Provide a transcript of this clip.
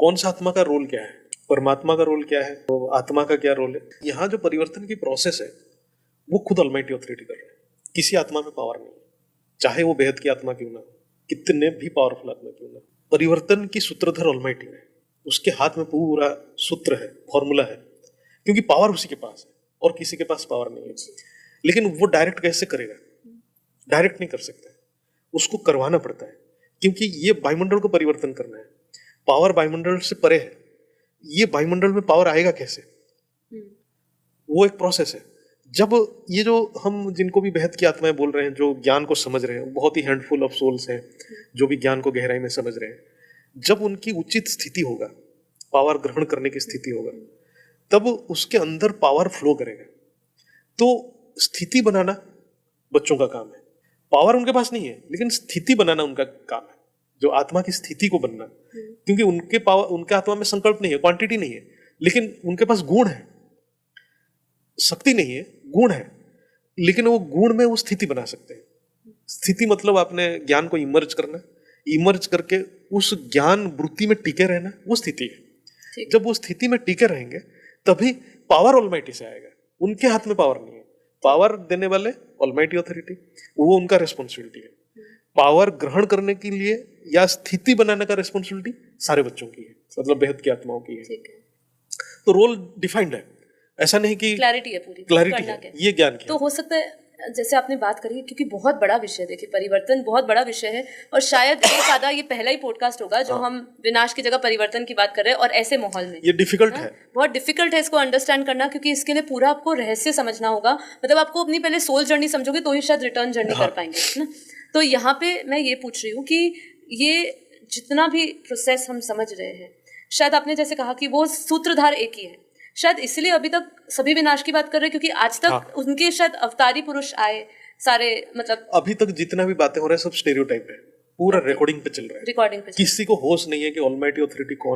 कौन सा आत्मा का रोल क्या है, परमात्मा का रोल क्या है, तो आत्मा का क्या रोल है। यहाँ जो परिवर्तन की प्रोसेस है वो खुद ऑलमाइटी ऑथोरिटी कर रहे हैं। किसी आत्मा में पावर नहीं है, चाहे वो बेहद की आत्मा क्यों ना हो, कितने भी पावरफुल आत्मा क्यों ना हो। परिवर्तन की सूत्रधर ऑलमाइटी है, उसके हाथ में पूरा सूत्र है, फॉर्मूला है, क्योंकि पावर उसी के पास है और किसी के पास पावर नहीं है। लेकिन वो डायरेक्ट कैसे करेगा? डायरेक्ट नहीं कर सकता है, उसको करवाना पड़ता है, क्योंकि ये वायुमंडल को परिवर्तन करना है। पावर वायुमंडल से परे है, ये वायुमंडल में पावर आएगा कैसे? वो एक प्रोसेस है। जब ये जो हम जिनको भी बेहद की आत्माएं बोल रहे हैं, जो ज्ञान को समझ रहे हैं, बहुत ही हैंडफुल ऑफ सोल्स हैं जो भी ज्ञान को गहराई में समझ रहे हैं, जब उनकी उचित स्थिति होगा, पावर ग्रहण करने की स्थिति होगा, तब उसके अंदर पावर फ्लो करेगा। तो स्थिति बनाना बच्चों का काम है। पावर उनके पास नहीं है, लेकिन स्थिति बनाना उनका काम है, जो आत्मा की स्थिति को बनना। क्योंकि उनके पावर, उनके आत्मा में संकल्प नहीं है, क्वांटिटी नहीं है, लेकिन उनके पास गुण है। शक्ति नहीं है, गुण है, लेकिन वो गुण में वो स्थिति बना सकते हैं। स्थिति मतलब आपने ज्ञान को इमर्ज करना, इमर्ज करके उस ज्ञान वृत्ति में टिके रहना, वो स्थिति है। जब वो स्थिति में टिके रहेंगे तभी पावर ऑलमाइटी से आएगा। उनके हाथ में पावर नहीं है, पावर देने वाले ऑलमाइटी ऑथोरिटी, वो उनका रिस्पॉन्सिबिलिटी है। पावर ग्रहण करने के लिए या स्थिति बनाने का रिस्पॉन्सिबिलिटी सारे बच्चों की है, मतलब बेहद की आत्माओं की है। तो रोल डिफाइंड है, ऐसा नहीं कि क्लैरिटी है, पूरी क्लैरिटी है, ये ज्ञान की। तो हो सकता है जैसे आपने बात करी, क्योंकि बहुत बड़ा विषय है, देखिए परिवर्तन बहुत बड़ा विषय है, और शायद एक आधा ये पहला ही पॉडकास्ट होगा जो हम विनाश की जगह परिवर्तन की बात कर रहे हैं, और ऐसे माहौल में ये डिफिकल्ट है, बहुत डिफिकल्ट है इसको अंडरस्टैंड करना, क्योंकि इसके लिए पूरा आपको रहस्य समझना होगा। मतलब आपको अपनी पहले सोल जर्नी समझोगे तो ही शायद रिटर्न जर्नी कर पाएंगे, है ना। तो यहाँ पे मैं ये पूछ रही हूँ कि ये जितना भी प्रोसेस हम समझ रहे हैं, शायद आपने जैसे कहा कि वो सूत्रधार एक ही है, शायद इसलिए अभी तक सभी विनाश की बात कर रहे हैं, क्योंकि आज तक उनके शायद अवतारी पुरुष आए सारे, मतलब अभी तक जितना भी बातें हो रहा है सब स्टेरियोटाइप है, पूरा रिकॉर्डिंग पे चल रहा है, रिकॉर्डिंग पे किसी को होश नहीं है कि ऑलमाइटी ऑथोरिटी कौन